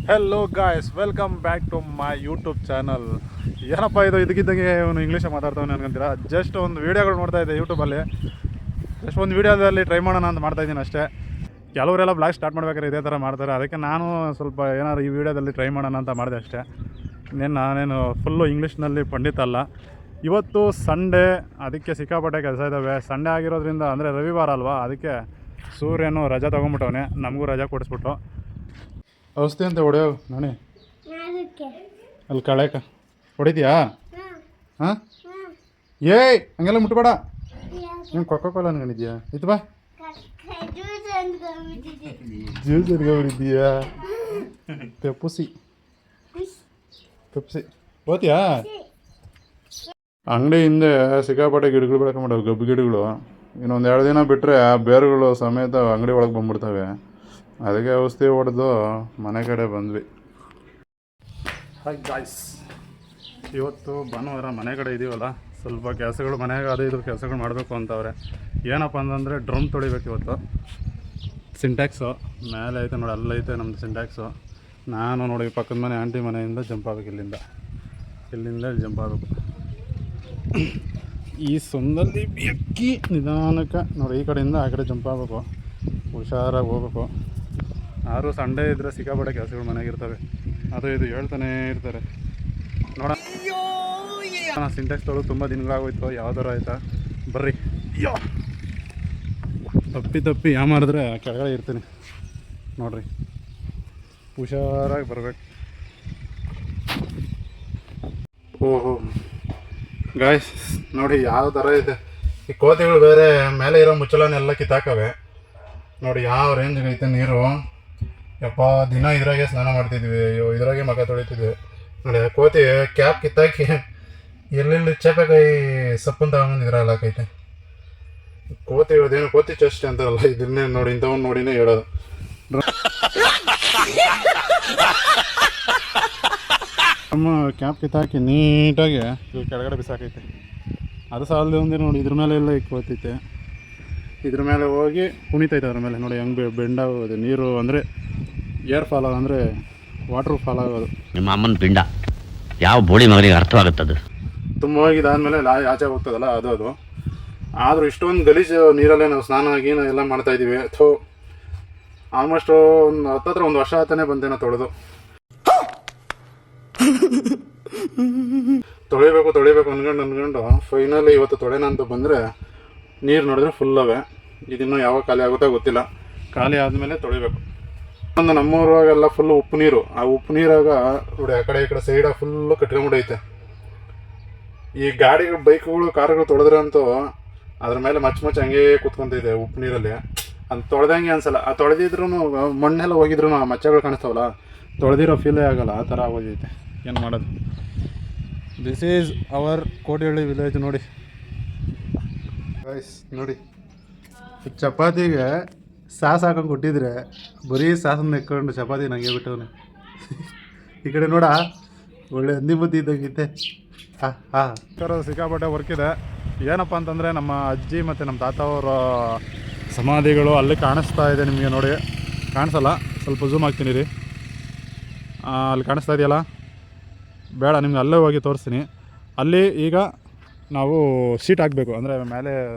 Hello guys, welcome back to my YouTube channel. ಏನಪ್ಪ ಇದು ಇದಕ್ಕಿದ್ದಂಗೆ ಇವನು ಇಂಗ್ಲೀಷಲ್ಲಿ ಮಾತಾಡ್ತಾವೆ ನನಗಂತೀರಾ. ಜಸ್ಟ್ ಒಂದು ವೀಡಿಯೋಗಳು ನೋಡ್ತಾ ಇದ್ದೆ ಯೂಟ್ಯೂಬಲ್ಲಿ. ಜಸ್ಟ್ ಒಂದು ವೀಡಿಯೋದಲ್ಲಿ ಟ್ರೈ ಮಾಡೋಣ ಅಂತ ಮಾಡ್ತಾಯಿದ್ದೀನಿ ಅಷ್ಟೇ. ಕೆಲವರೆಲ್ಲ ಬ್ಲಾಗ್ ಸ್ಟಾರ್ಟ್ ಮಾಡ್ಬೇಕಾದ್ರೆ ಇದೇ ಥರ ಮಾಡ್ತಾರೆ. ಅದಕ್ಕೆ ನಾನು ಸ್ವಲ್ಪ ಏನಾದ್ರು ಈ ವಿಡಿಯೋದಲ್ಲಿ ಟ್ರೈ ಮಾಡೋಣ ಅಂತ ಮಾಡಿದೆ ಅಷ್ಟೇ. ನಾನೇನು ಫುಲ್ಲು ಇಂಗ್ಲೀಷ್ನಲ್ಲಿ ಪಂಡಿತ ಅಲ್ಲ. ಇವತ್ತು ಸಂಡೇ, ಅದಕ್ಕೆ ಸಿಕ್ಕಾಪಟ್ಟೆ ಕೆಲಸ ಇದ್ದಾವೆ. ಸಂಡೇ ಆಗಿರೋದ್ರಿಂದ ಅಂದರೆ ರವಿವಾರ ಅಲ್ವಾ, ಅದಕ್ಕೆ ಸೂರ್ಯನು ರಜಾ ತೊಗೊಂಬಿಟ್ಟವನೆ, ನಮಗೂ ರಜಾ ಕೊಡಿಸ್ಬಿಟ್ಟು. ಔಷಧಿ ಅಂತ ಹೊಡೆಯೋ ನಾನೇ ಅಲ್ಲಿ ಕಳೆಕ ಹೊಡಿತೀಯಾ? ಹಾಂ, ಏಯ್ ಹಂಗೆಲ್ಲ ಮುಟ್ಬೇಡ. ನೀನು ಕೊಕ್ಕೋಲ್ಲ ಅನ್ಕೊಂಡಿದ್ಯಾ? ಇತ್ತು ಬಾ, ಜ್ಯೂಸ್ ಎದ್ಕೊಂಡಿದ್ದೀಯಾ? ಪೆಪ್ಪುಸಿ ಓದ್ತೀಯಾ? ಅಂಗಡಿ ಹಿಂದೆ ಸಿಕ್ಕಾಪಟ್ಟೆ ಗಿಡಗಳು ಬೆಳ್ಕೊಂಬಿಡವು, ಗಬ್ಬು ಗಿಡಗಳು. ಇನ್ನೊಂದು 2 ದಿನ ಬಿಟ್ಟರೆ ಆ ಬೇರುಗಳು ಸಮೇತ ಅಂಗಡಿ ಒಳಗೆ ಬಂದ್ಬಿಡ್ತವೆ. ಅದಕ್ಕೆ ಔಷಧಿ ಹೊಡೆದು ಮನೆ ಕಡೆ ಬಂದ್ವಿ. ಹಾಯ್ ಗಾಯ್ಸ್, ಇವತ್ತು ಭಾನುವಾರ ಮನೆ ಕಡೆ ಇದೀವಲ್ಲ, ಸ್ವಲ್ಪ ಕೆಲಸಗಳು ಮನೆಗೆ ಅದು ಇದು ಕೆಲಸಗಳು ಮಾಡಬೇಕು ಅಂತವ್ರೆ. ಏನಪ್ಪ ಅಂತಂದರೆ ಡ್ರಮ್ ತೊಳಿಬೇಕು ಇವತ್ತು. ಸಿಂಟ್ಯಾಕ್ಸು ಮೇಲೆ ಐತೆ ನೋಡಿ, ಅಲ್ಲೈತೆ ನಮ್ಮದು ಸಿಂಟ್ಯಾಕ್ಸು. ನಾನು ನೋಡಿ ಪಕ್ಕದ ಮನೆ ಆಂಟಿ ಮನೆಯಿಂದ ಜಂಪ್ ಆಗಬೇಕು, ಇಲ್ಲಿಂದ ಜಂಪ್ ಆಗಬೇಕು. ಈ ಸೊಂದಲ್ಲಿ ಬೆಕ್ಕಿ ನಿಧಾನಕ್ಕೆ ನೋಡಿ, ಈ ಕಡೆಯಿಂದ ಆ ಕಡೆ ಜಂಪ್ ಆಗಬೇಕು, ಹುಷಾರಾಗಿ ಹೋಗ್ಬೇಕು. ಆದರೂ ಸಂಡೇ ಇದ್ದರೆ ಸಿಕ್ಕಾಪಟ್ಟೆ ಕೆಲಸಗಳು ಮನೆಗಿರ್ತವೆ, ಅದು ಇದು ಹೇಳ್ತಾನೇ ಇರ್ತಾರೆ. ನೋಡೋಣ, ಸಿಂಟ್ಯಾಕ್ಸ್ ತೊಗೊಳ್ಳೋದು ತುಂಬ ದಿನಗಳಾಗೋಯ್ತು, ಯಾವ್ದಾರು ಆಯಿತಾ ಬರ್ರಿ. ಅಯ್ಯೋ, ತಪ್ಪಿ ಮಾಡಿದ್ರೆ ಕೆಳಗಡೆ ಇರ್ತೀನಿ ನೋಡ್ರಿ, ಹುಷಾರಾಗಿ ಬರಬೇಕು. ಓಹೋ ಗಾಯ್ಸ್, ನೋಡಿ ಯಾವ ಥರ ಇದೆ. ಈ ಕೋತಿಗಳು ಬೇರೆ ಮೇಲೆ ಇರೋ ಮುಚ್ಚಳನೆಲ್ಲ ಕಿತ್ತಾಕವೆ. ನೋಡಿ ಯಾವ ರೇಂಜ್ಗೆ ಐತೆ ನೀರು. ಯಪ್ಪ, ದಿನ ಇದ್ರಾಗೆ ಸ್ನಾನ ಮಾಡ್ತಿದ್ವಿ, ಇದ್ರಾಗೆ ಮಗ ತೊಳಿತಿದ್ವಿ. ನೋಡಿ ಕೋತಿ ಕ್ಯಾಪ್ ಕಿತ್ತಾಕಿ ಎಲ್ಲೆಲ್ಲಿ ಚೇಪೆಕಾಯಿ ಸೊಪ್ಪನ್ನು ತಗೊಂಬಂದು ಇದ್ರಲ್ಲಿ ಹಾಕೈತೆ. ಕೋತಿ ಹೇಳೋದೇನು ಕೋತಿ ಚಷ್ಟೆ ಅಂತಾರಲ್ಲ, ಇದನ್ನೇ ನೋಡಿ, ಇಂಥವನ್ನ ನೋಡಿನೇ ಹೇಳೋದು. ನಮ್ಮ ಕ್ಯಾಪ್ ಕಿತ್ತಾಕಿ ನೀಟಾಗಿ ಇಲ್ಲಿ ಕೆಳಗಡೆ ಬಿಸಾಕೈತೆ. ಅದು ಸಾಲದೆ ಒಂದೇ ನೋಡಿ, ಇದ್ರ ಮೇಲೆ ಎಲ್ಲ ಕೋತೈತೆ. ಇದ್ರ ಮೇಲೆ ಹೋಗಿ ಕುಣಿತೈತೆ. ಅದ್ರ ಮೇಲೆ ನೋಡಿ ಹೆಂಗೆ ಬೆಂಡಾಗೋದು ನೀರು, ಅಂದರೆ ಏರ್ ಫಾಲ್ ಆಗೋದು, ಅಂದರೆ ವಾಟ್ರ್ ಫಾಲ್ ಆಗೋದು. ನಿಮ್ಮ ಅಮ್ಮನ ಪಿಂಡ ಯಾವ ಬೋಳಿ ಮಗನಿಗೆ ಅರ್ಥವಾಗುತ್ತದೆ. ತುಂಬ ಹೋಗಿದ್ದಾದಮೇಲೆ ಆಚೆ ಹೋಗ್ತದಲ್ಲ ಅದು. ಆದರೂ ಇಷ್ಟೊಂದು ಗಲೀಜು ನೀರಲ್ಲೇ ನಾವು ಸ್ನಾನ ಗೀನ ಎಲ್ಲ ಮಾಡ್ತಾಯಿದ್ದೀವಿ. ಆಲ್ಮೋಸ್ಟ್ ಒಂದು 1 ವರ್ಷ ಆತಾನೆ ಬಂದೇನೋ ತೊಳೆದು. ತೊಳಿಬೇಕು ಅನ್ಕೊಂಡು ಫೈನಲಿ ಇವತ್ತು ತೊಳೆನ ಅಂತ ಬಂದರೆ ನೀರು ನೋಡಿದ್ರೆ ಫುಲ್ಲವೆ. ಇದಿನ್ನೂ ಯಾವಾಗ ಖಾಲಿ ಆಗುತ್ತೋ ಗೊತ್ತಿಲ್ಲ. ಖಾಲಿ ಆದಮೇಲೆ ತೊಳಿಬೇಕು. ಒಂದು ನಮ್ಮೂರಾಗೆಲ್ಲ ಫುಲ್ಲು ಉಪ್ಪು ನೀರು. ಆ ಉಪ್ಪು ನೀರಾಗ ನೋಡಿ ಆ ಕಡೆ ಈ ಕಡೆ ಸೈಡ ಫುಲ್ಲು ಕಟ್ಕೊಂಡ್ಬಿಟ್ಟೈತೆ. ಈ ಗಾಡಿಗಳು, ಬೈಕ್ಗಳು, ಕಾರುಗಳು ತೊಳೆದ್ರೆ ಅಂತೂ ಅದ್ರ ಮೇಲೆ ಮಚ್ಚ ಹಂಗೇ ಕೂತ್ಕೊಂತೈತೆ ಉಪ್ಪು ನೀರಲ್ಲಿ. ಅದು ತೊಳೆದಂಗೆ ಅನ್ಸಲ್ಲ. ಆ ತೊಳೆದಿದ್ರೂ ಮಣ್ಣೆಲ್ಲ ಹೋಗಿದ್ರು ಆ ಮಚ್ಚಗಳು ಕಾಣಿಸ್ತಾವಲ್ಲ, ತೊಳೆದಿರೋ ಫೀಲೇ ಆಗಲ್ಲ, ಆ ಥರ ಆಗೋದೈತೆ. ಏನು ಮಾಡೋದು. This is our Kotihalli village. ನೋಡಿ ಗೈಸ್, ನೋಡಿ ಚಪಾತಿಗೆ ಸಾಸ್ ಹಾಕೊಂಡು ಕೊಟ್ಟಿದ್ರೆ ಬರೀ ಸಾಸನ್ನು ಇಟ್ಕೊಂಡು ಚಪಾತಿ ನಂಗೆ ಬಿಟ್ಟವನು. ಈ ಕಡೆ ನೋಡ, ಒಳ್ಳೆ ಹಂದಿ ಬುದ್ಧಿ ಇದ್ದಂಗಿತ್ತೆ. ಸಿಕ್ಕಾಪಟ್ಟೆ ವರ್ಕ್ ಇದೆ. ಏನಪ್ಪ ಅಂತಂದರೆ ನಮ್ಮ ಅಜ್ಜಿ ಮತ್ತು ನಮ್ಮ ತಾತ ಅವರ ಸಮಾಧಿಗಳು ಅಲ್ಲಿ ಕಾಣಿಸ್ತಾ ಇದೆ ನಿಮಗೆ. ನೋಡಿ, ಕಾಣಿಸಲ್ಲ, ಸ್ವಲ್ಪ ಝೂಮ್ ಹಾಕ್ತೀನಿ ರೀ. ಅಲ್ಲಿ ಕಾಣಿಸ್ತಾ ಇದೆಯಲ್ಲ, ಬೇಡ ನಿಮ್ಗೆ ಅಲ್ಲೇ ಹೋಗಿ ತೋರಿಸ್ತೀನಿ. ಅಲ್ಲಿ ಈಗ ನಾವು ಸೀಟ್ ಹಾಕಬೇಕು, ಅಂದರೆ ಮೇಲೆ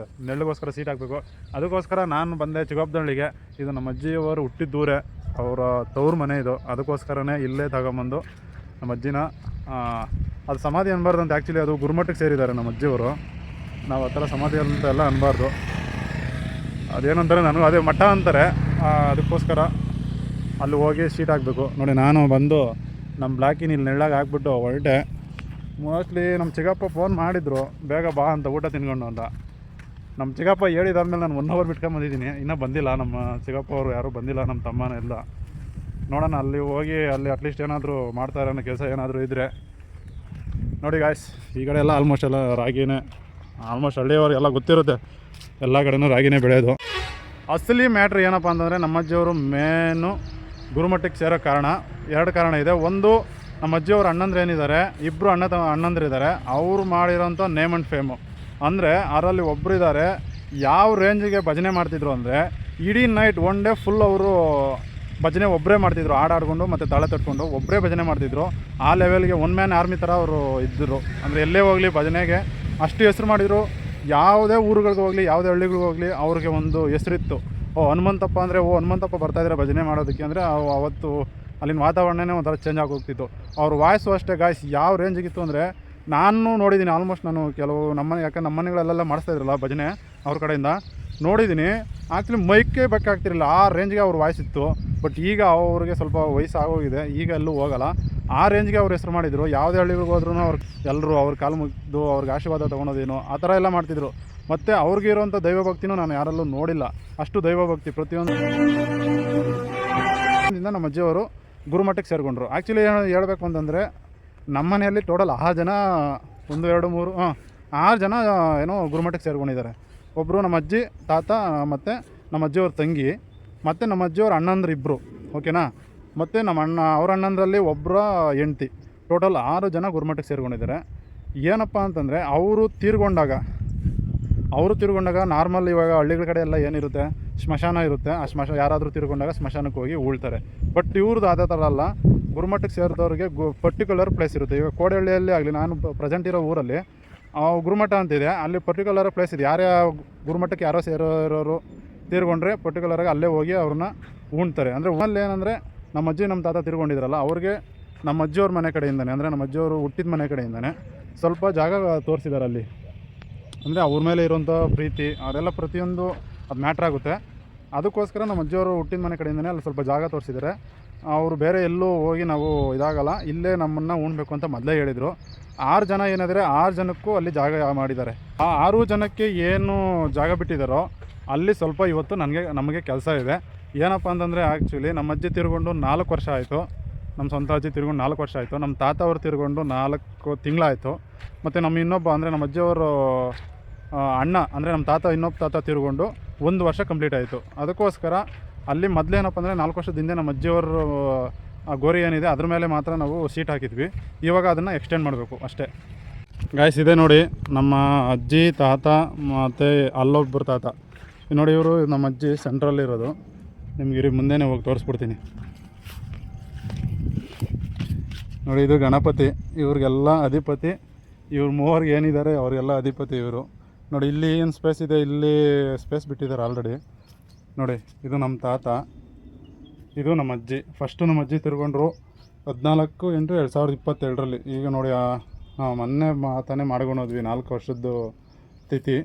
ನೆರಳಿಗೋಸ್ಕರ ಸೀಟ್ ಹಾಕಬೇಕು. ಅದಕ್ಕೋಸ್ಕರ ನಾನು ಬಂದೆ ಚಿಕ್ಕಪ್ಪದಹಳ್ಳಿಗೆ. ಇದು ನಮ್ಮ ಅಜ್ಜಿಯವರು ಹುಟ್ಟಿದ್ದೂರೇ, ಅವರ ತವ್ರ ಮನೆ ಇದು. ಅದಕ್ಕೋಸ್ಕರನೇ ಇಲ್ಲೇ ತಗೊಂಬಂದು ನಮ್ಮ ಅಜ್ಜಿನ, ಅದು ಸಮಾಧಿ ಅನ್ಬಾರ್ದು ಅಂತ. ಆ್ಯಕ್ಚುಲಿ ಅದು ಗುರುಮಠಕ್ಕೆ ಸೇರಿದ್ದಾರೆ ನಮ್ಮ ಅಜ್ಜಿಯವರು. ನಾವು ಆ ಥರ ಸಮಾಧಿ ಅಂತ ಎಲ್ಲ ಅನ್ಬಾರ್ದು. ಅದೇನಂತಾರೆ, ನನಗೂ ಅದೇ ಮಠ ಅಂತಾರೆ. ಅದಕ್ಕೋಸ್ಕರ ಅಲ್ಲಿ ಹೋಗಿ ಸೀಟ್ ಹಾಕಬೇಕು. ನೋಡಿ, ನಾನು ಬಂದು ನಮ್ಮ ಬ್ಲಾಕಿನ ಇಲ್ಲಿ ನೆಳ್ಳಾಗ ಹಾಕ್ಬಿಟ್ಟು ಹೊರಟೆ. ಮೋಸ್ಟ್ಲಿ ನಮ್ಮ ಚಿಕ್ಕಪ್ಪ ಫೋನ್ ಮಾಡಿದರು, ಬೇಗ ಬಾ ಅಂತ, ಊಟ ತಿನ್ಕೊಂಡು ಅಂತ. ನಮ್ಮ ಚಿಕ್ಕಪ್ಪ ಹೇಳಿದಾದ್ಮೇಲೆ ನಾನು 1 ಅವರ್ ಬಿಟ್ಕೊಂಬಂದಿದ್ದೀನಿ. ಇನ್ನೂ ಬಂದಿಲ್ಲ ನಮ್ಮ ಚಿಕ್ಕಪ್ಪ ಅವರು, ಯಾರೂ ಬಂದಿಲ್ಲ, ನಮ್ಮ ತಮ್ಮನ ಎಲ್ಲ. ನೋಡೋಣ, ಅಲ್ಲಿ ಹೋಗಿ ಅಲ್ಲಿ ಅಟ್ಲೀಸ್ಟ್ ಏನಾದರೂ ಮಾಡ್ತಾರೆ ಅನ್ನೋ ಕೆಲಸ ಏನಾದರೂ ಇದ್ದರೆ. ನೋಡಿ ಗಾಯ್ಸ್, ಈ ಕಡೆ ಎಲ್ಲ ಆಲ್ಮೋಸ್ಟ್ ಎಲ್ಲ ರಾಗಿನೇ. ಆಲ್ಮೋಸ್ಟ್ ಹಳ್ಳಿಯವರು ಎಲ್ಲ ಗೊತ್ತಿರುತ್ತೆ, ಎಲ್ಲ ಕಡೆನೂ ರಾಗಿನೇ ಬೆಳೆಯೋದು. ಅಸಲಿ ಮ್ಯಾಟ್ರ್ ಏನಪ್ಪ ಅಂತಂದರೆ, ನಮ್ಮ ಅಜ್ಜಿಯವರು ಮೇನು ಗುರುಮಠಕ್ಕೆ ಸೇರೋ ಕಾರಣ 2 ಕಾರಣ ಇದೆ. ಒಂದು, ನಮ್ಮ ಅಜ್ಜಿಯವರು ಅಣ್ಣಂದ್ರೇನಿದ್ದಾರೆ, 2 ಅಣ್ಣಂದ್ರಿದ್ದಾರೆ. ಅವರು ಮಾಡಿರೋಂಥ ನೇಮ್ ಆ್ಯಂಡ್ ಫೇಮು. ಅಂದರೆ ಅದರಲ್ಲಿ ಒಬ್ಬರು ಇದ್ದಾರೆ, ಯಾವ ರೇಂಜಿಗೆ ಭಜನೆ ಮಾಡ್ತಿದ್ರು ಅಂದರೆ ಇಡೀ ನೈಟ್ 1 ಡೇ ಫುಲ್ ಅವರು ಭಜನೆ ಒಬ್ಬರೇ ಮಾಡ್ತಿದ್ರು, ಆಡ್ಕೊಂಡು ಮತ್ತು ತಾಳ ತಟ್ಕೊಂಡು ಒಬ್ಬರೇ ಭಜನೆ ಮಾಡ್ತಿದ್ರು. ಆ ಲೆವೆಲ್ಗೆ ಒನ್ ಮ್ಯಾನ್ ಆರ್ಮಿ ಥರ ಅವರು ಇದ್ದರು. ಅಂದರೆ ಎಲ್ಲೇ ಹೋಗಲಿ ಭಜನೆಗೆ ಅಷ್ಟು ಹೆಸ್ರು ಮಾಡಿದರು. ಯಾವುದೇ ಊರುಗಳಿಗೆ ಹೋಗಲಿ, ಯಾವುದೇ ಹಳ್ಳಿಗಳಿಗೆ ಹೋಗಲಿ ಅವ್ರಿಗೆ ಒಂದು ಹೆಸರಿತ್ತು. ಹನುಮಂತಪ್ಪ ಅಂದರೆ ಹನುಮಂತಪ್ಪ ಬರ್ತಾಯಿದ್ದಾರೆ ಭಜನೆ ಮಾಡೋದಕ್ಕೆ ಅಂದರೆ ಅವತ್ತು ಅಲ್ಲಿನ ವಾತಾವರಣನೇ ಒಂಥರ ಚೇಂಜ್ ಆಗೋಗ್ತಿತ್ತು. ಅವ್ರ ವಾಯ್ಸು ಅಷ್ಟೇ ಗಾಯ್ಸ್ ಯಾವ ರೇಂಜಿಗಿತ್ತು ಅಂದರೆ, ನಾನು ನೋಡಿದ್ದೀನಿ ಆಲ್ಮೋಸ್ಟ್. ನಾನು ಕೆಲವು ಯಾಕಂದ್ರೆ ನಮ್ಮ ಮನೆಗಳಲ್ಲೆಲ್ಲ ಮಾಡಿಸ್ತಾಯಿದ್ರಲ್ಲ ಭಜನೆ ಅವ್ರ ಕಡೆಯಿಂದ ನೋಡಿದ್ದೀನಿ. ಆ್ಯಕ್ಚುಲಿ ಮೈಕೇ ಬೇಕಾಗ್ತಿರಲಿಲ್ಲ, ಆ ರೇಂಜ್ಗೆ ಅವ್ರ ವಾಯ್ಸ್ ಇತ್ತು. ಬಟ್ ಈಗ ಅವ್ರಿಗೆ ಸ್ವಲ್ಪ ವಯಸ್ಸು ಆಗೋಗಿದೆ, ಈಗ ಎಲ್ಲೂ ಹೋಗಲ್ಲ. ಆ ರೇಂಜ್ಗೆ ಅವ್ರು ಹೆಸರು ಮಾಡಿದರು. ಯಾವುದೇ ಹಳ್ಳಿಗಳಿಗೆ ಹೋದ್ರೂ ಎಲ್ಲರೂ ಅವ್ರ ಕಾಲು ಮುಗಿದು ಅವ್ರಿಗೆ ಆಶೀರ್ವಾದ ತೊಗೊಳೋದೇನು ಆ ಥರ ಎಲ್ಲ ಮಾಡ್ತಿದ್ರು. ಮತ್ತು ಅವ್ರಿಗೆ ಇರೋವಂಥ ದೈವಭಕ್ತಿನೂ ನಾನು ಯಾರಲ್ಲೂ ನೋಡಿಲ್ಲ. ಅಷ್ಟು ದೈವಭಕ್ತಿ ಪ್ರತಿಯೊಂದು ನಮ್ಮ ಅಜ್ಜಿಯವರು ಗುರುಮಠಕ್ಕೆ ಸೇರಿಕೊಂಡ್ರು. ಆ್ಯಕ್ಚುಲಿ ಹೇಳಬೇಕು ಅಂತಂದರೆ ನಮ್ಮ ಮನೆಯಲ್ಲಿ ಟೋಟಲ್ 6 ಜನ, 1 2 3 6 ಜನ ಏನೋ ಗುರುಮಠಕ್ಕೆ ಸೇರ್ಕೊಂಡಿದ್ದಾರೆ. ಒಬ್ಬರು ನಮ್ಮ ಅಜ್ಜಿ, ತಾತ ಮತ್ತು ನಮ್ಮ ಅಜ್ಜಿಯವ್ರ ತಂಗಿ ಮತ್ತು ನಮ್ಮ ಅಜ್ಜಿಯವ್ರ ಅಣ್ಣಂದ್ರು ಇಬ್ಬರು, ಓಕೆನಾ. ಮತ್ತು ನಮ್ಮ ಅವ್ರ ಅಣ್ಣಂದ್ರಲ್ಲಿ ಒಬ್ಬರ ಹೆಂಡ್ತಿ. ಟೋಟಲ್ 6 ಜನ ಗುರುಮಠಕ್ಕೆ ಸೇರ್ಕೊಂಡಿದ್ದಾರೆ. ಏನಪ್ಪ ಅಂತಂದರೆ ಅವರು ತೀರ್ಕೊಂಡಾಗ ನಾರ್ಮಲ್ ಇವಾಗ ಹಳ್ಳಿಗಳ ಕಡೆ ಎಲ್ಲ ಏನಿರುತ್ತೆ, ಸ್ಮಶಾನ ಇರುತ್ತೆ. ಆ ಯಾರಾದರೂ ತೀರ್ಕೊಂಡಾಗ ಸ್ಮಶಾನಕ್ಕೆ ಹೋಗಿ ಉಳ್ತಾರೆ. ಬಟ್ ಇವ್ರದ್ದು ಅದೇ ಥರ ಅಲ್ಲ. ಗುರುಮಠಕ್ಕೆ ಸೇರಿದವ್ರಿಗೆ ಪರ್ಟಿಕ್ಯುಲರ್ ಪ್ಲೇಸ್ ಇರುತ್ತೆ. ಈಗ ಕೋಡಹಳ್ಳಿಯಲ್ಲಿ ಆಗಲಿ, ನಾನು ಪ್ರೆಸೆಂಟ್ ಇರೋ ಊರಲ್ಲಿ ಗುರುಮಠ ಅಂತಿದೆ, ಅಲ್ಲಿ ಪರ್ಟಿಕ್ಯುಲರ್ ಪ್ಲೇಸ್ ಇದೆ. ಯಾರೇ ಗುರುಮಠಕ್ಕೆ ಯಾರೋ ಸೇರೋರು ತೀರ್ಕೊಂಡ್ರೆ ಪರ್ಟಿಕ್ಯುಲರಾಗಿ ಅಲ್ಲೇ ಹೋಗಿ ಅವ್ರನ್ನ ಉಣ್ತಾರೆ. ಅಂದರೆ ಊರಲ್ಲಿ ಏನಂದರೆ ನಮ್ಮ ಅಜ್ಜಿ ನಮ್ಮ ತಾತ ತೀರ್ಕೊಂಡಿದ್ರಲ್ಲ, ಅವ್ರಿಗೆ ನಮ್ಮ ಅಜ್ಜಿಯವ್ರ ಮನೆ ಕಡೆಯಿಂದನೇ, ಅಂದರೆ ನಮ್ಮ ಅಜ್ಜಿಯವರು ಹುಟ್ಟಿದ ಮನೆ ಕಡೆಯಿಂದನೇ ಸ್ವಲ್ಪ ಜಾಗ ತೋರಿಸಿದ್ದಾರೆ ಅಲ್ಲಿ. ಅಂದರೆ ಅವ್ರ ಮೇಲೆ ಇರೋಂಥ ಪ್ರೀತಿ ಅದೆಲ್ಲ ಪ್ರತಿಯೊಂದು ಅದು ಮ್ಯಾಟ್ರ್ ಆಗುತ್ತೆ. ಅದಕ್ಕೋಸ್ಕರ ನಮ್ಮ ಅಜ್ಜಿಯವರು ಹುಟ್ಟಿದ ಮನೆ ಕಡೆಯಿಂದನೇ ಅಲ್ಲಿ ಸ್ವಲ್ಪ ಜಾಗ ತೋರಿಸಿದ್ದಾರೆ. ಅವರು ಬೇರೆ ಎಲ್ಲೂ ಹೋಗಿ ನಾವು ಇದಾಗಲ್ಲ, ಇಲ್ಲೇ ನಮ್ಮನ್ನು ಉಣ್ಬೇಕು ಅಂತ ಮೊದಲೇ ಹೇಳಿದರು. 6 ಜನ ಏನಾದರೆ 6 ಜನಕ್ಕೂ ಅಲ್ಲಿ ಜಾಗ ಮಾಡಿದ್ದಾರೆ. ಆ 6 ಜನಕ್ಕೆ ಏನು ಜಾಗ ಬಿಟ್ಟಿದ್ದಾರೋ ಅಲ್ಲಿ ಸ್ವಲ್ಪ ಇವತ್ತು ನಮಗೆ ಕೆಲಸ ಇದೆ. ಏನಪ್ಪ ಅಂತಂದರೆ ಆ್ಯಕ್ಚುಲಿ ನಮ್ಮ ಅಜ್ಜಿ ತಿರ್ಕೊಂಡು 4 ವರ್ಷ ಆಯಿತು. ನಮ್ಮ ಸ್ವಂತ ಅಜ್ಜಿ ತಿರ್ಕೊಂಡು 4 ವರ್ಷ ಆಯಿತು. ನಮ್ಮ ತಾತ ಅವರು ತಿರ್ಕೊಂಡು 4 ತಿಂಗಳಾಯಿತು. ಮತ್ತು ನಮ್ಮ ಇನ್ನೊಬ್ಬ ಅಂದರೆ ನಮ್ಮ ಅಜ್ಜಿಯವರು ಅಣ್ಣ ಅಂದರೆ ನಮ್ಮ ತಾತ ಇನ್ನೊಬ್ಬ ತಾತ ತಿರ್ಕೊಂಡು 1 ವರ್ಷ ಕಂಪ್ಲೀಟ್ ಆಯಿತು. ಅದಕ್ಕೋಸ್ಕರ ಅಲ್ಲಿ ಮೊದಲೇನಪ್ಪ ಅಂದರೆ 4 ವರ್ಷದ ಹಿಂದೆ ನಮ್ಮ ಅಜ್ಜಿಯವರು ಗೋರಿ ಏನಿದೆ ಅದ್ರ ಮೇಲೆ ಮಾತ್ರ ನಾವು ಸೀಟ್ ಹಾಕಿದ್ವಿ. ಇವಾಗ ಅದನ್ನು ಎಕ್ಸ್ಟೆಂಡ್ ಮಾಡಬೇಕು ಅಷ್ಟೇ. ಗಾಯ್ಸ್ ಇದೆ ನೋಡಿ ನಮ್ಮ ಅಜ್ಜಿ, ತಾತ ಮತ್ತು ಅಲ್ಲೊಬ್ಬರು ತಾತ. ನೋಡಿ ಇವರು ನಮ್ಮ ಅಜ್ಜಿ ಸೆಂಟ್ರಲ್ಲಿರೋದು. ನಿಮ್ಗೆ ಮುಂದೆನೇ ಹೋಗಿ ತೋರಿಸ್ಬಿಡ್ತೀನಿ ನೋಡಿ. ಇದು ಗಣಪತಿ, ಇವ್ರಿಗೆಲ್ಲ ಅಧಿಪತಿ. ಇವ್ರ ಮೂವರಿಗೆ ಏನಿದ್ದಾರೆ ಅವರಿಗೆಲ್ಲ ಅಧಿಪತಿ ಇವರು. ನೋಡಿ ಇಲ್ಲಿ ಏನು ಸ್ಪೇಸ್ ಇದೆ, ಇಲ್ಲಿ ಸ್ಪೇಸ್ ಬಿಟ್ಟಿದ್ದಾರೆ ಆಲ್ರೆಡಿ. ನೋಡಿ ಇದು ನಮ್ಮ ತಾತ, ಇದು ನಮ್ಮ ಅಜ್ಜಿ. ಫಸ್ಟು ನಮ್ಮ ಅಜ್ಜಿ ತಿರ್ಕೊಂಡ್ರು 14/8/2022. ಈಗ ನೋಡಿ ಮೊನ್ನೆ ತಾನೇ ಮಾಡ್ಕೊಂಡೋದ್ವಿ 4 ವರ್ಷದ್ದು ತಿಥಿ.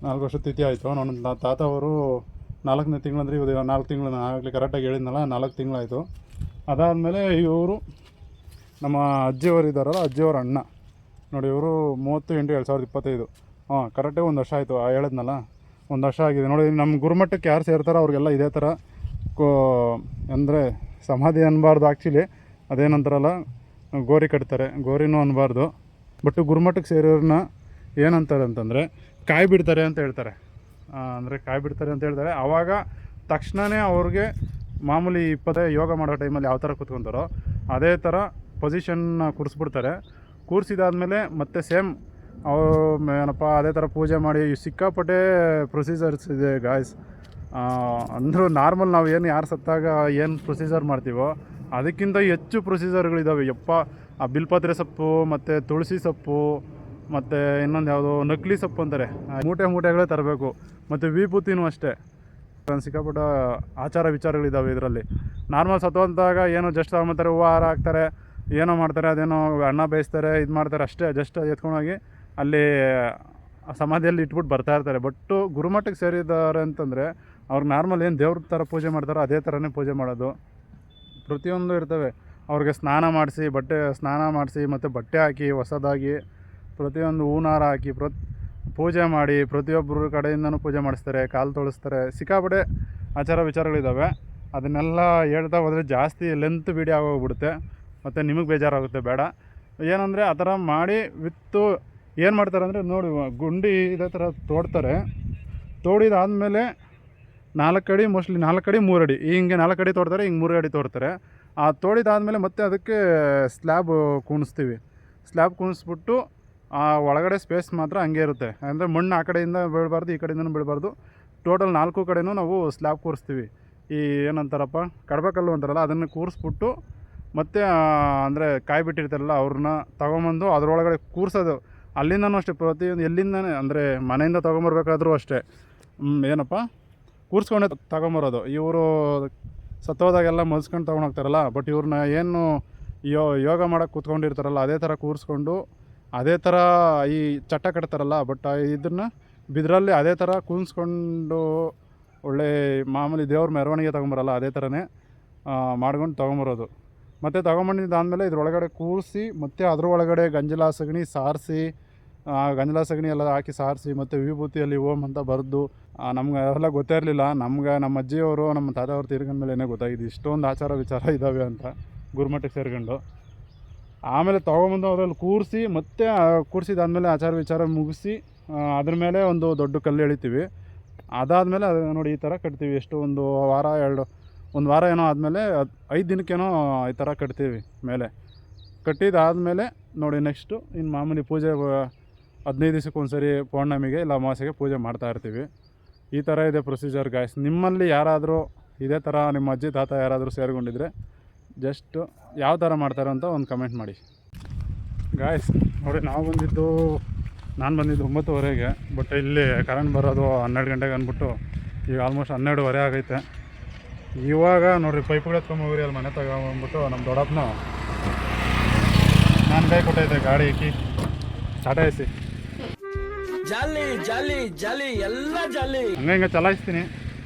4 ವರ್ಷದ ತಿಥಿ ಆಯಿತು. ನನ್ನ ತಾತ ಅವರು 4ನೇ ತಿಂಗಳು ಅಂದರೆ ಇವಾಗ 4 ತಿಂಗಳು ಆಗಲಿ ಕರೆಕ್ಟಾಗಿ ಹೇಳಿದ್ನಲ್ಲ, 4 ತಿಂಗಳಾಯಿತು. ಅದಾದಮೇಲೆ ಇವರು ನಮ್ಮ ಅಜ್ಜಿಯವರು ಇದ್ದಾರಲ್ಲ, ಅಜ್ಜಿಯವ್ರ ಅಣ್ಣ. ನೋಡಿ ಇವರು 30/8/2025. ಕರೆಕ್ಟಾಗಿ 1 ವರ್ಷ ಆಯಿತು. ಹೇಳಿದ್ನಲ್ಲ 1 ವರ್ಷ ಆಗಿದೆ. ನೋಡಿ ನಮ್ಮ ಗುರುಮಠಕ್ಕೆ ಯಾರು ಸೇರ್ತಾರೋ ಅವ್ರಿಗೆಲ್ಲ ಇದೇ ಥರ ಅಂದರೆ ಸಮಾಧಿ ಅನ್ನಬಾರ್ದು, ಆ್ಯಕ್ಚುಲಿ ಅದೇನಂತಾರಲ್ಲ ಗೋರಿ ಕಟ್ತಾರೆ, ಗೋರಿನೂ ಅನ್ನಬಾರ್ದು. ಬಟ್ ಗುರುಮಠಕ್ಕೆ ಸೇರೋರನ್ನ ಏನಂತಾರೆ ಅಂತಂದರೆ ಕಾಯಿ ಬಿಡ್ತಾರೆ ಅಂತ ಹೇಳ್ತಾರೆ. ಅಂದರೆ ಕಾಯಿ ಬಿಡ್ತಾರೆ ಅಂತ ಹೇಳ್ತಾರೆ. ಆವಾಗ ತಕ್ಷಣವೇ ಅವ್ರಿಗೆ ಮಾಮೂಲಿ 20 ಯೋಗ ಮಾಡೋ ಟೈಮಲ್ಲಿ ಯಾವ ಥರ ಕೂತ್ಕೊತಾರೋ ಅದೇ ಥರ ಪೊಸಿಷನ್ನ ಕೂರಿಸ್ಬಿಡ್ತಾರೆ. ಕೂರಿಸಿದಾದ್ಮೇಲೆ ಮತ್ತೆ ಸೇಮ್ ಅವರು ಏನಪ್ಪ ಅದೇ ಥರ ಪೂಜೆ ಮಾಡಿ ಸಿಕ್ಕಾಪಟ್ಟೆ ಪ್ರೊಸೀಜರ್ಸ್ ಇದೆ ಗಾಯ್ಸ್. ಅಂದರೂ ನಾರ್ಮಲ್ ನಾವು ಏನು ಯಾರು ಸತ್ತಾಗ ಏನು ಪ್ರೊಸೀಜರ್ ಮಾಡ್ತೀವೋ ಅದಕ್ಕಿಂತ ಹೆಚ್ಚು ಪ್ರೊಸೀಜರ್ಗಳಿದ್ದಾವೆ. ಯಪ್ಪ, ಆ ಬಿಲ್ಪತ್ರೆ ಸೊಪ್ಪು ಮತ್ತು ತುಳಸಿ ಸೊಪ್ಪು ಮತ್ತು ಇನ್ನೊಂದು ಯಾವುದೋ ನಕಲಿ ಸೊಪ್ಪು ಅಂತಾರೆ, ಮೂಟೆಗಳೇ ತರಬೇಕು. ಮತ್ತು ವಿಭೂತಿನೂ ಅಷ್ಟೇ. ಸಿಕ್ಕಾಪಟ್ಟ ಆಚಾರ ವಿಚಾರಗಳಿದ್ದಾವೆ ಇದರಲ್ಲಿ. ನಾರ್ಮಲ್ ಸತ್ತುವಂತಾಗ ಏನೋ ಜಸ್ಟ್ ತಗೊಂಬತ್ತಾರೆ, ಹೂವು ಹಾರ ಹಾಕ್ತಾರೆ, ಏನೋ ಮಾಡ್ತಾರೆ, ಅದೇನೋ ಅನ್ನ ಬೇಯಿಸ್ತಾರೆ, ಇದು ಮಾಡ್ತಾರೆ ಅಷ್ಟೇ. ಜಸ್ಟ್ ಎತ್ಕೊಂಡೋಗಿ ಅಲ್ಲಿ ಸಮಾಧಿಯಲ್ಲಿ ಇಟ್ಬಿಟ್ಟು ಬರ್ತಾಯಿರ್ತಾರೆ. ಬಟ್ಟು ಗುರುಮಠಕ್ಕೆ ಸೇರಿದ್ದಾರೆ ಅಂತಂದರೆ ಅವ್ರಿಗೆ ನಾರ್ಮಲ್ ಏನು ದೇವ್ರ ಥರ ಪೂಜೆ ಮಾಡ್ತಾರೋ ಅದೇ ಥರನೇ ಪೂಜೆ ಮಾಡೋದು. ಪ್ರತಿಯೊಂದು ಇರ್ತವೆ. ಅವ್ರಿಗೆ ಸ್ನಾನ ಮಾಡಿಸಿ ಮತ್ತು ಬಟ್ಟೆ ಹಾಕಿ ಹೊಸದಾಗಿ ಪ್ರತಿಯೊಂದು ಹೂನಾರ ಹಾಕಿ ಪೂಜೆ ಮಾಡಿ ಪ್ರತಿಯೊಬ್ಬರ ಕಡೆಯಿಂದನೂ ಪೂಜೆ ಮಾಡಿಸ್ತಾರೆ, ಕಾಲು ತೊಳಿಸ್ತಾರೆ. ಸಿಕ್ಕಾಪಟ್ಟೆ ಆಚಾರ ವಿಚಾರಗಳಿದ್ದಾವೆ. ಅದನ್ನೆಲ್ಲ ಹೇಳ್ತಾ ಹೋದರೆ ಜಾಸ್ತಿ ಲೆಂತ್ ವೀಡಿಯೋ ಆಗೋಗ್ಬಿಡುತ್ತೆ ಮತ್ತು ನಿಮಗೆ ಬೇಜಾರಾಗುತ್ತೆ. ಬೇಡ. ಏನಂದರೆ ಆ ಥರ ಮಾಡಿ ವಿತ್ತು ಏನು ಮಾಡ್ತಾರೆ ಅಂದರೆ ನೋಡಿ, ಗುಂಡಿ ಇದೇ ಥರ ತೋಡ್ತಾರೆ. ತೋಡಿದಾದಮೇಲೆ 4 ಅಡಿ, ಮೋಸ್ಟ್ಲಿ 4 ಅಡಿ 3 ಅಡಿ ಹಿಂಗೆ 4 ಅಡಿ ತೋಡ್ತಾರೆ, ಹಿಂಗೆ 3 ಅಡಿ ತೋಡ್ತಾರೆ. ಆ ತೋಡಿದಾದಮೇಲೆ ಮತ್ತೆ ಅದಕ್ಕೆ ಸ್ಲ್ಯಾಬ್ ಕೂಣಿಸ್ತೀವಿ. ಸ್ಲ್ಯಾಬ್ ಕೂಣಿಸ್ಬಿಟ್ಟು ಆ ಒಳಗಡೆ ಸ್ಪೇಸ್ ಮಾತ್ರ ಹಂಗೆ ಇರುತ್ತೆ. ಅಂದರೆ ಮಣ್ಣು ಆ ಕಡೆಯಿಂದ ಬೀಳಬಾರ್ದು, ಈ ಕಡೆಯಿಂದನೂ ಬೀಳಬಾರ್ದು. ಟೋಟಲ್ 4 ಕಡೆಯೂ ನಾವು ಸ್ಲ್ಯಾಬ್ ಕೂರಿಸ್ತೀವಿ. ಈ ಏನಂತಾರಪ್ಪ ಕಡಬಕಲ್ಲು ಅಂತಾರಲ್ಲ ಅದನ್ನು ಕೂರಿಸ್ಬಿಟ್ಟು ಮತ್ತು ಅಂದರೆ ಕಾಯಿ ಬಿಟ್ಟಿರ್ತಾರಲ್ಲ ಅವ್ರನ್ನ ತೊಗೊಂಬಂದು ಅದರೊಳಗಡೆ ಕೂರಿಸೋದು. ಅಲ್ಲಿಂದನೂ ಅಷ್ಟೇ ಪ್ರತಿಯೊಂದು ಎಲ್ಲಿಂದನೇ ಅಂದರೆ ಮನೆಯಿಂದ ತೊಗೊಂಬರ್ಬೇಕಾದ್ರೂ ಅಷ್ಟೇ ಏನಪ್ಪ ಕೂರಿಸ್ಕೊಂಡೆ ತೊಗೊಂಬರೋದು. ಇವರು ಸತ್ತೋದಾಗೆಲ್ಲ ಮಲ್ಸ್ಕೊಂಡು ತೊಗೊಂಡೋಗ್ತಾರಲ್ಲ, ಬಟ್ ಇವ್ರನ್ನ ಏನು ಯೋಗ ಮಾಡೋಕ್ಕೆ ಕೂತ್ಕೊಂಡಿರ್ತಾರಲ್ಲ ಅದೇ ಥರ ಕೂರಿಸ್ಕೊಂಡು ಅದೇ ಥರ ಈ ಚಟ್ಟ ಕಟ್ತಾರಲ್ಲ, ಬಟ್ ಇದನ್ನು ಬಿದ್ರಲ್ಲಿ ಅದೇ ಥರ ಕೂರಿಸ್ಕೊಂಡು ಒಳ್ಳೆ ಮಾಮೂಲಿ ದೇವ್ರ ಮೆರವಣಿಗೆ ತೊಗೊಂಬರಲ್ಲ ಅದೇ ಥರನೇ ಮಾಡ್ಕೊಂಡು ತೊಗೊಂಬರೋದು. ಮತ್ತು ತೊಗೊಂಬಂದಿದ್ದಾದಮೇಲೆ ಇದ್ರೊಳಗಡೆ ಕೂರಿಸಿ ಮತ್ತು ಅದ್ರ ಒಳಗಡೆ ಗಂಜಲ ಸಗಣಿ ಸಾರಿಸಿ ಗಂಜಲ ಸಗಣಿ ಎಲ್ಲ ಹಾಕಿ ಸಾರಿಸಿ ಮತ್ತು ವಿಭೂತಿಯಲ್ಲಿ ಓಂ ಅಂತ ಬರೆದು ನಮ್ಗೆ ಅದೆಲ್ಲ ಗೊತ್ತೇ ಇರಲಿಲ್ಲ. ನಮ್ಗೆ ನಮ್ಮ ಅಜ್ಜಿಯವರು ನಮ್ಮ ತಾತವ್ರು ತೀರ್ಕೊಂಡ ಮೇಲೆ ಏನೇ ಗೊತ್ತಾಗಿದೆ ಇಷ್ಟೊಂದು ಆಚಾರ ವಿಚಾರ ಇದ್ದಾವೆ ಅಂತ ಗುರುಮಠಕ್ಕೆ ಸೇರ್ಕೊಂಡು. ಆಮೇಲೆ ತೊಗೊಂಬಂದು ಅದರಲ್ಲಿ ಕೂರಿಸಿ ಮತ್ತು ಕೂರಿಸಿದಾದ್ಮೇಲೆ ಆಚಾರ ವಿಚಾರ ಮುಗಿಸಿ ಅದ್ರ ಮೇಲೆ ಒಂದು ದೊಡ್ಡ ಕಲ್ಲು ಎಳಿತೀವಿ. ಅದಾದಮೇಲೆ ಅದು ನೋಡಿ ಈ ಥರ ಕಟ್ತೀವಿ. ಎಷ್ಟು ಒಂದು ವಾರ ಏನೋ ಆದಮೇಲೆ 5 ದಿನಕ್ಕೇನೋ ಈ ಥರ ಕಟ್ತೀವಿ ಮೇಲೆ. ಕಟ್ಟಿದಾದಮೇಲೆ ನೋಡಿ ನೆಕ್ಸ್ಟು ಇನ್ನು ಮಾಮೂಲಿ ಪೂಜೆ 15 ದಿವಸಕ್ಕೆ ಒಂದು ಸರಿ ಪೌರ್ಣಮಿಗೆ ಇಲ್ಲ ಅಮಾವಾಸ್ಯೆಗೆ ಪೂಜೆ ಮಾಡ್ತಾಯಿರ್ತೀವಿ. ಈ ಥರ ಇದೆ ಪ್ರೊಸೀಜರ್ ಗಾಯ್ಸ್. ನಿಮ್ಮಲ್ಲಿ ಯಾರಾದರೂ ಇದೇ ಥರ ನಿಮ್ಮ ಅಜ್ಜಿ ತಾತ ಯಾರಾದರೂ ಸೇರಿಕೊಂಡಿದ್ರೆ ಜಸ್ಟ್ ಯಾವ ಥರ ಮಾಡ್ತಾರೆ ಅಂತ ಒಂದು ಕಮೆಂಟ್ ಮಾಡಿ ಗಾಯ್ಸ್. ನೋಡಿ ನಾನು ಬಂದಿದ್ದು 9:30 ಬಟ್ ಇಲ್ಲಿ ಕರೆಂಟ್ ಬರೋದು 12 ಗಂಟೆಗೆ ಅಂದ್ಬಿಟ್ಟು ಈಗ ಆಲ್ಮೋಸ್ಟ್ 12:15 ಆಗೈತೆ. ಇವಾಗ ನೋಡಿರಿ ಪೈಪ್ಗಳು ಎತ್ಕೊಂಬೋಗ್ರಿ ಅಲ್ಲಿ ಮನೆ ತಗೊಂಡ್ಬಿಟ್ಟು ನಮ್ಮ ದೊಡ್ಡಪ್ಪನ ನಾನು ಕೈ ಕೊಟ್ಟೈತೆ ಗಾಡಿ ಇಕ್ಕಿ ಟಾಟಾ ಎಸಿ ಜಾಲಿ ಜಾಲಿ ಜಾಲಿ ಎಲ್ಲ ಜಾಲಿ ಹಂಗೆ ಚಲಾಯಿಸ್ತೀನಿ.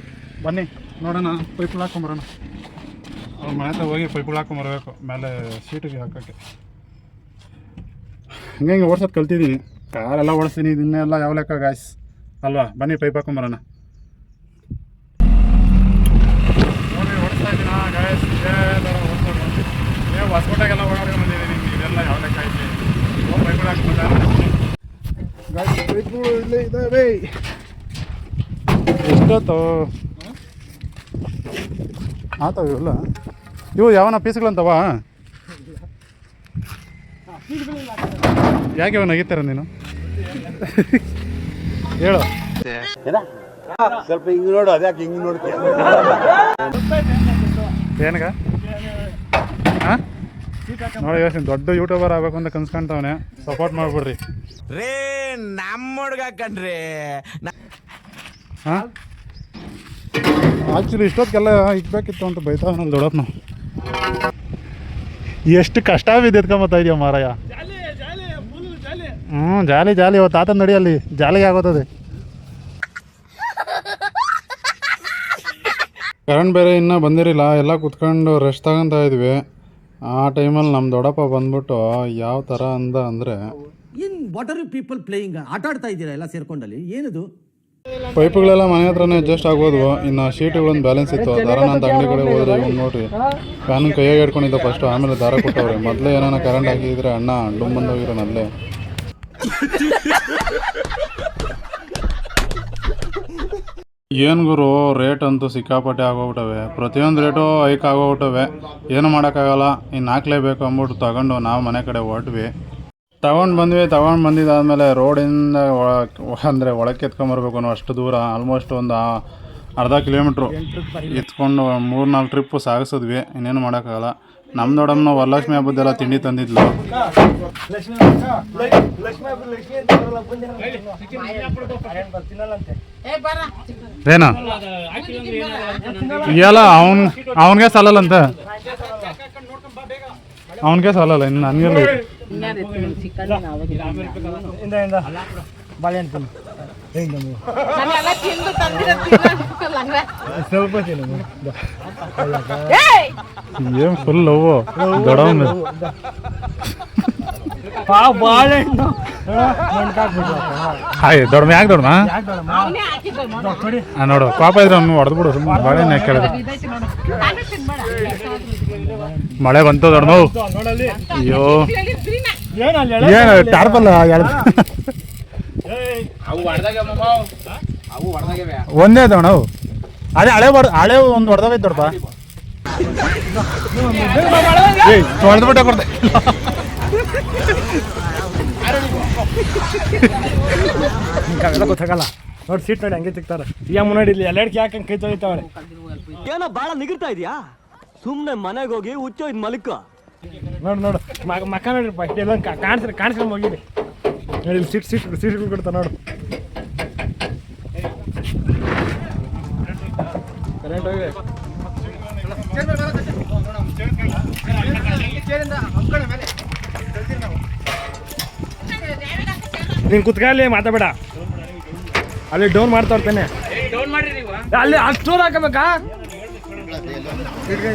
ಬನ್ನಿ ನೋಡೋಣ ಪೈಪ್ಗಳು ಹಾಕ್ಕೊಂಬರೋಣ. ಅವ್ರ ಮನೆ ಹತ್ರ ಹೋಗಿ ಪೈಪ್ಗಳು ಹಾಕ್ಕೊಂಬರ್ಬೇಕು ಮೇಲೆ ಸೀಟಿಗೆ ಹಾಕೋಕ್ಕೆ. ಹಂಗೆ ಓಡ್ಸೋದು ಕಲ್ತಿದ್ದೀನಿ, ಕಾರೆಲ್ಲ ಓಡಿಸ್ತೀನಿ, ಇದನ್ನೆಲ್ಲ ಯಾವ ಲೆಕ್ಕ ಗಾಯ್ಸ್ ಅಲ್ವಾ. ಬನ್ನಿ ಪೈಪ್ ಹಾಕ್ಕೊಂಬರೋಣ. ನೋಡಿ ಓಡಿಸ್ತಾ ಇದ್ದೀನ ಗಾಯ್ಸ್, ಇದೇ ಥರ ಓಡಿಸ್ಕೊಂಡು ಹೊಸಕೋಟೆಗೆಲ್ಲ ಓಡಾಡ್ಕೊಂಡು ಬಂದಿದ್ದೀನಿ. ಇದೆಲ್ಲ ಯಾವ ಲೆಕ್ಕ ಐತಿ ಪೈಪ್ಗಳು ಹಾಕ್ಕೊಂಬ ಗಾಯ್ಸ್. ಪೈಪ್ಗಳು ಇಲ್ಲೇ ಇದ್ದಾವೆ. ಎಷ್ಟೊತ್ತು ಆತವ ಇವೆಲ್ಲ? ಇವು ಯಾವನ ಪೀಸ್ಗಳಂತವ? ಯಾಕೆ ಅವನು ನಗಿತಾರ ನೀನು? ಹೇಳು. ಸ್ವಲ್ಪ ಹಿಂಗೆ ನೋಡು, ಅದ್ಯಾಕೆ ಹಿಂಗೆ ನೋಡ್ತೀಯ? ಏನಗ ಹಾಂ ನೋಡಿ ಯೋಚನೆ ದೊಡ್ಡ ಯೂಟ್ಯೂಬರ್ ಆಗ್ಬೇಕು ಅಂತ ಕನ್ಸ್ಕೊಂತವನೆ. ಸಪೋರ್ಟ್ ಮಾಡ್ಬಿಡ್ರಿ ರೇ ನಮ್ಮ ಹುಡ್ಗ ಕಣ್ರಿ. ಹಾಂ ಆ್ಯಕ್ಚುಲಿ ಇಷ್ಟೊತ್ತಿಗೆಲ್ಲ ಇಕ್ಬೇಕಿತ್ತು ಅಂತ ಬೈತಾವ ನನ್ನ ದೊಡ್ಡಪ್ಪನ. ಎಷ್ಟು ಕಷ್ಟ ಬಿದ್ದು ಎತ್ಕೊಂಬತ್ತಾ ಇದೆಯಾ ಮಾರಾಯ. ಜಾಲಿ ಜಾಲಿ ಇವತ್ತು ತಾತನ ನಡಿಯಲ್ಲಿ ಜಾಲಿಗೆ ಆಗೋತದೆ. ಕರೆಂಟ್ ಬೇರೆ ಇನ್ನೂ ಬಂದಿರಲಿಲ್ಲ, ಎಲ್ಲ ಕುತ್ಕೊಂಡು ರೆಸ್ಟ್ ತಗೊತಾ ಇದ್ವಿ. ಆ ಟೈಮಲ್ಲಿ ನಮ್ಮ ದೊಡ್ಡಪ್ಪ ಬಂದ್ಬಿಟ್ಟು ಯಾವ ಥರ ಅಂದರೆ ಏನು what are you people playing ಆಟ ಆಡ್ತಾ ಇದ್ದೀರಾ ಎಲ್ಲ ಸೇರ್ಕೊಂಡಲ್ಲಿ ಏನದು? ಪೈಪ್ಗಳೆಲ್ಲ ಮನೆ ಹತ್ರನೇ ಅಡ್ಜಸ್ಟ್ ಆಗೋದ್ವು. ಇನ್ನು ಶೀಟುಗಳೊಂದು ಬ್ಯಾಲೆನ್ಸ್ ಇತ್ತು. ದಾರನ ಅಂತ ಅಂಗಡಿ ಕಡೆ ಹೋದ್ರೆ ಇವ್ನು ನೋಡ್ರಿ ಫ್ಯಾನ್ ಕೈಯಾಗಿ ಹಿಡ್ಕೊಂಡಿದ್ದ ಫಸ್ಟು, ಆಮೇಲೆ ದಾರ ಕೊಟ್ಟವ್ರೆ. ಮೊದಲೇ ಏನಾನ ಕರೆಂಟ್ ಹಾಕಿದ್ರೆ ಅಣ್ಣ ಡುಮ್ ಬಂದೋಗಿರೋನಲ್ಲೇ. ಏನು ಗುರು ರೇಟ್ ಅಂತೂ ಸಿಕ್ಕಾಪಟ್ಟೆ ಆಗೋಗ್ಬಿಟ್ಟವೆ. ಪ್ರತಿಯೊಂದು ರೇಟು ಹೈಕ್ ಆಗೋಗ್ಬಿಟ್ಟವೆ. ಏನು ಮಾಡೋಕ್ಕಾಗಲ್ಲ, ಇನ್ನು ಹಾಕ್ಲೇಬೇಕು ಅಂದ್ಬಿಟ್ಟು ತಗೊಂಡು ನಾವು ಮನೆ ಕಡೆ ಹೊರಟ್ವಿ. ತಗೊಂಡು ಬಂದಿದ್ದಾದಮೇಲೆ ರೋಡಿಂದ ಅಂದರೆ ಒಳಕ್ಕೆ ಎತ್ಕೊಂಬರ್ಬೇಕು ಅನ್ನೋ ಅಷ್ಟು ದೂರ, ಆಲ್ಮೋಸ್ಟ್ ಒಂದು ಅರ್ಧ ಕಿಲೋಮೀಟ್ರು ಎತ್ಕೊಂಡು 3-4 ಟ್ರಿಪ್ಪು ಸಾಗಿಸಿದ್ವಿ. ಇನ್ನೇನು ಮಾಡೋಕ್ಕಾಗಲ್ಲ. ನಮ್ಮ ದೊಡ್ಡಮ್ಮನ ವರಲಕ್ಷ್ಮಿ ಹಬ್ಬದ್ದೆಲ್ಲ ತಿಂಡಿ ತಂದಿದ್ಲು. ಏನ ಎಲ್ಲ ಅವನಿಗೆ ಸಾಲಲ್ಲಂತೆ, ಅವನಿಗೆ ಸಾಲಲ್ಲ ಇನ್ನು ನನಗೆಲ್ಲ. ಏನ್ ಫುಲ್ ಲವ್ ದೊಡ್ಡವನ್. ಹಾಯ್ ದೊಡ್ಡಮ್ಮ ಯಾಕೆ ದೊಡ್ಡಮ್ಮ ನೋಡು ಪಾಪ ಇದ್ರೆ ಅವ್ನು ಹೊಡೆದ್ಬಿಡು. ಬಾಳೆಹಣ್ಣು ಯಾಕೆ ಕೇಳಿದ್ರು? ಮಳೆ ಬಂತು ದೊಡ್ಡಮ್ಮ. ಅಯ್ಯೋ ಏನು ಟಾರ್ಪಲ್ಲ ಒಂದೇ ದೊಡ್ಡ ಅದೇ ಹಳೆ ಒಂದು ಹೊಡೆದವೈತೆ ದೊಡ್ಡಪ್ಪ. ಹೊಡೆದ್ಬಿಟ್ಟ ಕೊಡ್ತೆ. ಅವೆಲ್ಲ ಗೊತ್ತಾಗಲ್ಲ ನೋಡಿ. ಸೀಟ್ ನೋಡಿ ಹಂಗೆ ಸಿಗ್ತಾರೆ. ಈಗ ಮುನ್ನಡಿ ಇಲ್ಲಿ ಎಲ್ಲೆಡ್ಕೆ ಯಾಕೆ ಕೈ ತೊಳಿತಾವಳೆ. ಏನೋ ಬಾಳ ನಿಗಿರ್ತಾ ಇದೀಯಾ? ಸುಮ್ನೆ ಮನೆಗೆ ಹೋಗಿ ಹುಚ್ಚೋ ಇದ್ ಮಲಿಕ. ನೋಡು ಮಕ್ಕ ನೋಡ್ರಿಪ್ಪ ಇಷ್ಟೆಲ್ಲ ಕಾಣಿಸ್ಕೊಂಡು ಹೋಗಿರಿ ನೋಡಿ. ಇಲ್ಲಿ ಸೀಟ್ಗಳು ಕೊಡ್ತಾ ನೋಡು. ಕರೆಂಟ್ ಹೋಗಿದೆ. ನೀನು ಕುತ್ಕೊಳ್ಳಿ, ಮಾತಾಬೇಡ. ಅಲ್ಲಿ ಡೌನ್ ಮಾಡ್ತಾ ಇರ್ತೇನೆ. ಅಲ್ಲಿ ಅಷ್ಟು ಸ್ಟೋರ್ ಹಾಕಬೇಕಾ? ಅಲ್ಲಿ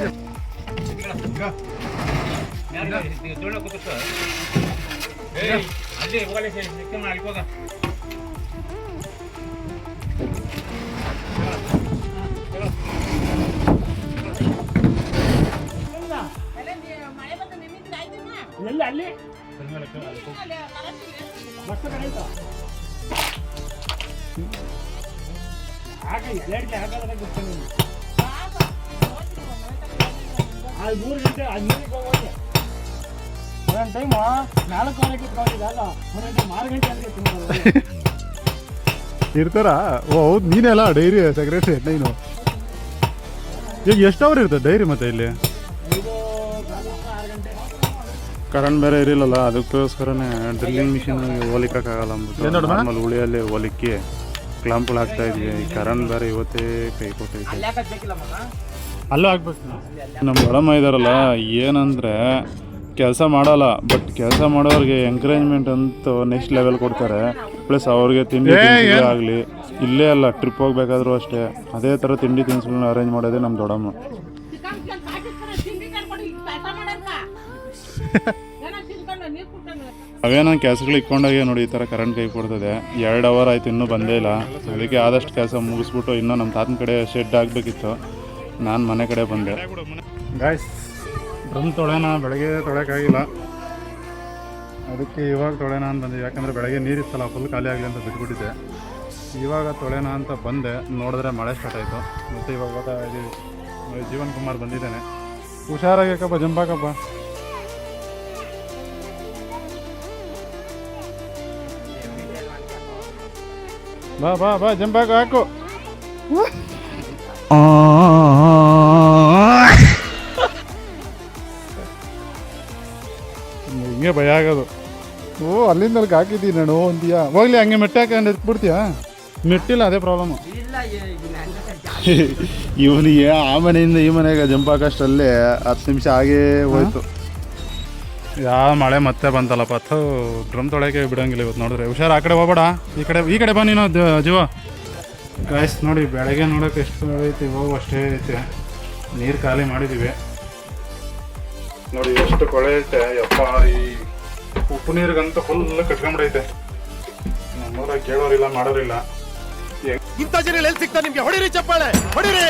ಇರ್ತಾರ? ಓ ಹೌದು, ನೀನೆಲ್ಲ ಡೈರಿ ಸೆಕ್ರೆಟರಿ ನೀನು. ಈಗ ಎಷ್ಟು ಅವರ್ ಇರ್ತದೆ ಡೈರಿ ಮತ್ತೆ ಇಲ್ಲಿ? ಕರೆಂಟ್ ಬೇರೆ ಇರಲಿಲ್ಲ, ಅದಕ್ಕೋಸ್ಕರನೇ ಡ್ರಿಲ್ಲಿಂಗ್ ಮಿಷಿನ್ ಹೋಲಿಕ್ಕಾಗಲ್ಲ ಅಂದ್ಬಿಟ್ಟು ನಾರ್ಮಲ್ ಉಳಿಯಲ್ಲಿ ಹೋಲಿಕ್ಕೆ ಕ್ಲಾಂಪ್ಗಳು ಹಾಕ್ತಾ ಇದ್ವಿ. ಈ ಕರೆಂಟ್ ಬೇರೆ ಇವತ್ತೇ ಕೈ ಕೊಟ್ಟೈತೆ. ಅಲ್ಲೂ ಹಾಕ್ಬೇಕು. ನಮ್ಮ ದೊಡ್ಡಮ್ಮ ಇದಾರಲ್ಲ, ಏನಂದರೆ ಕೆಲಸ ಮಾಡಲ್ಲ, ಬಟ್ ಕೆಲಸ ಮಾಡೋರಿಗೆ ಎಂಕರೇಜ್ಮೆಂಟ್ ಅಂತ ನೆಕ್ಸ್ಟ್ ಲೆವೆಲ್ ಕೊಡ್ತಾರೆ. ಪ್ಲಸ್ ಅವ್ರಿಗೆ ತಿಂಡಿ ಆಗಲಿ, ಇಲ್ಲೇ ಅಲ್ಲ ಟ್ರಿಪ್ ಹೋಗ್ಬೇಕಾದ್ರೂ ಅಷ್ಟೇ ಅದೇ ಥರ ತಿಂಡಿ ತಿನಿಸುಗಳನ್ನ ಅರೇಂಜ್ ಮಾಡೋದೇ ನಮ್ಮ ದೊಡ್ಡಮ್ಮ. ಅವೇನೋ ಕೆಲಸಗಳು ಇಟ್ಕೊಂಡಾಗೆ ನೋಡಿ ಈ ಥರ ಕರೆಂಟ್ ಕೈ ಕೊಡ್ತದೆ. 2 ಅವರ್ ಆಯಿತು, ಇನ್ನೂ ಬಂದೇ ಇಲ್ಲ. ಅದಕ್ಕೆ ಆದಷ್ಟು ಕೆಲಸ ಮುಗಿಸ್ಬಿಟ್ಟು ಇನ್ನೂ ನಮ್ಮ ತಾತನ ಕಡೆ ಶೆಡ್ ಆಗಬೇಕಿತ್ತು. ನಾನು ಮನೆ ಕಡೆ ಬಂದೆ. ಗಾಯ್ಸ್, ಡ್ರಮ್ ತೊಳೆನ ಬೆಳಗ್ಗೆ ತೊಳೆಯೋಕ್ಕಾಗಿಲ್ಲ, ಅದಕ್ಕೆ ಇವಾಗ ತೊಳೆನ ಅಂತ ಬಂದೆ. ಯಾಕಂದರೆ ಬೆಳಗ್ಗೆ ನೀರಿತ್ತಲ್ಲ, ಫುಲ್ ಖಾಲಿ ಆಗಲಿ ಅಂತ ಬಿಟ್ಬಿಟ್ಟಿದ್ದೆ. ಇವಾಗ ತೊಳೆನ ಅಂತ ಬಂದೆ, ನೋಡಿದ್ರೆ ಮಳೆ ಸ್ಟಾರ್ಟ್ ಆಯಿತು. ಮತ್ತು ಇವಾಗ ಓದ್ತಾ ಇದ್ದೀವಿ. ಜೀವನ್ ಕುಮಾರ್ ಬಂದಿದ್ದೇನೆ. ಹುಷಾರಾಗಬೇಕಪ್ಪ, ಜಂಪಾಕಪ್ಪ. ಬಾ ಬಾ ಬಾ, ಜಂಪಾಕ ಹಾಕು. ಹಿಂಗೆ ಭಯ ಆಗೋದು. ಓ ಅಲ್ಲಿಂದ ಅಲ್ಲಿಗೆ ಹಾಕಿದ್ದೀನಿ ನಾನು ಅಂತೀಯಾ? ಹೋಗ್ಲಿ, ಹಂಗೆ ಮೆಟ್ಟೆ ಹಾಕೊಂಡು ಎತ್ಬಿಡ್ತೀಯಾ? ಮೆಟ್ಟಿಲ್ಲ, ಅದೇ ಪ್ರಾಬ್ಲಮ್ಮು. ಇವನಿಗೆ ಆ ಮನೆಯಿಂದ ಈ ಮನೆಗೆ ಜಂಪ್ ಹಾಕೋಷ್ಟಲ್ಲೇ 10 ನಿಮಿಷ ಆಗೇ ಹೋಯ್ತು. ಯಾವ ಮಳೆ ಮತ್ತೆ ಬಂತಲ್ಲಪ್ಪ. ಅಥೋ ಡ್ರಮ್ ತೊಳೆಯೋಕೆ ಬಿಡೋಂಗಿಲ್ಲ ಇವತ್ತು. ನೋಡಿದ್ರೆ ಹುಷಾರು, ಆ ಕಡೆ ಹೋಗ್ಬೇಡ, ಈ ಕಡೆ ಬಾ ನೀನು ಜೀವ. ಗಾಯ್ಸ್ ನೋಡಿ, ಬೆಳಗ್ಗೆ ನೋಡೋಕೆ ಎಷ್ಟು ಐತಿ, ಹೋಗು ಅಷ್ಟೇ ಐತೆ. ನೀರು ಖಾಲಿ ಮಾಡಿದ್ದೀವಿ ನೋಡಿ, ಎಷ್ಟು ಕೊಳೆ ಐತೆ ಯಪ್ಪ. ಈ ಉಪ್ಪು ನೀರಿಗಂತೂ ಫುಲ್ ಕಟ್ಕೊಂಡ್ಬಿಡೈತೆ. ನಮ್ಮೂರಾಗ ಕೇಳೋರಿಲ್ಲ, ಮಾಡೋರಿಲ್ಲ. ಇಂಥ ಜನ ಎಲ್ಲಿ ಸಿಗ್ತಾ ನಿಮ್ಗೆ? ಹೊಡಿರಿ ಚಪ್ಪಾಳೆ, ಹೊಡಿರಿ.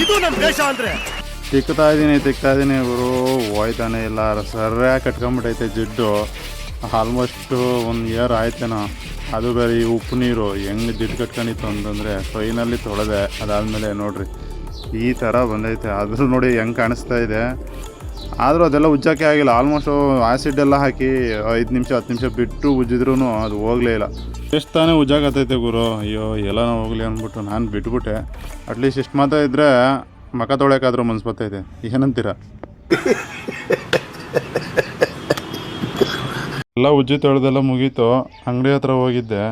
ಇದು ನಮ್ಮ ದೇಶ ಅಂದ್ರೆ. ತಿಕ್ತಾ ಇದ್ದೀನಿ ಗುರು, ಹೋಯ್ತಾನೆ ಇಲ್ಲ. ಸರಿಯಾಗಿ ಕಟ್ಕೊಂಬಿಟ್ಟೈತೆ ಜಿಡ್ಡು. ಆಲ್ಮೋಸ್ಟು 1 ಇಯರ್ ಆಯ್ತೇನೋ. ಅದು ಬೇರೆ ಈ ಉಪ್ಪು ನೀರು ಹೆಂಗೆ ಜಿಡ್ಡು ಕಟ್ಕೊಂಡಿತ್ತು ಅಂತಂದರೆ ಫೈನಲ್ಲಿ ತೊಳೆದೆ. ಅದಾದಮೇಲೆ ನೋಡಿರಿ ಈ ಥರ ಬಂದೈತೆ. ಆದರೂ ನೋಡಿ ಹೆಂಗೆ ಕಾಣಿಸ್ತಾ ಇದೆ. ಆದರೂ ಅದೆಲ್ಲ ಉಜ್ಜೋಕ್ಕೆ ಆಗಿಲ್ಲ. ಆಲ್ಮೋಸ್ಟು ಆ್ಯಸಿಡ್ ಎಲ್ಲ ಹಾಕಿ 5 ನಿಮಿಷ 10 ನಿಮಿಷ ಬಿಟ್ಟು ಉಜ್ಜಿದ್ರೂ ಅದು ಹೋಗಲೇ ಇಲ್ಲ. ಎಷ್ಟು ತಾನೇ ಉಜ್ಜಾಕತ್ತೈತೆ ಗುರು. ಅಯ್ಯೋ ಎಲ್ಲನೂ ಹೋಗಲಿ ಅಂದ್ಬಿಟ್ಟು ನಾನು ಬಿಟ್ಬಿಟ್ಟೆ. ಅಟ್ಲೀಸ್ಟ್ ಇಷ್ಟು ಮಾತ್ರ ಇದ್ದರೆ ಮಕ ತೊಳೆಯೋಕ್ಕಾದ್ರೂ ಮನ್ಸು ಬರ್ತೈತೆ. ಏನಂತೀರ? ಎಲ್ಲ ಉಜ್ಜಿ ತೊಳೆದೆಲ್ಲ ಮುಗೀತು. ಅಂಗಡಿ ಹತ್ರ ಹೋಗಿದ್ದೆ.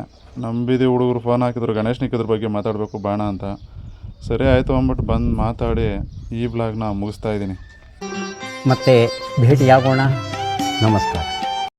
ನಮ್ಮ ಬೀದಿ ಹುಡುಗರು ಫೋನ್ ಹಾಕಿದ್ರು, ಗಣೇಶ್ ನಿಕ್ಕಿದ್ರ ಬಗ್ಗೆ ಮಾತಾಡಬೇಕು ಬಾಣ ಅಂತ. ಸರಿ ಆಯಿತು ಅಂದ್ಬಿಟ್ಟು ಬಂದು ಮಾತಾಡಿ ಈ ಬ್ಲಾಗ್ನ ಮುಗಿಸ್ತಾ ಇದ್ದೀನಿ. ಮತ್ತೆ ಭೇಟಿಯಾಗೋಣ. ನಮಸ್ಕಾರ.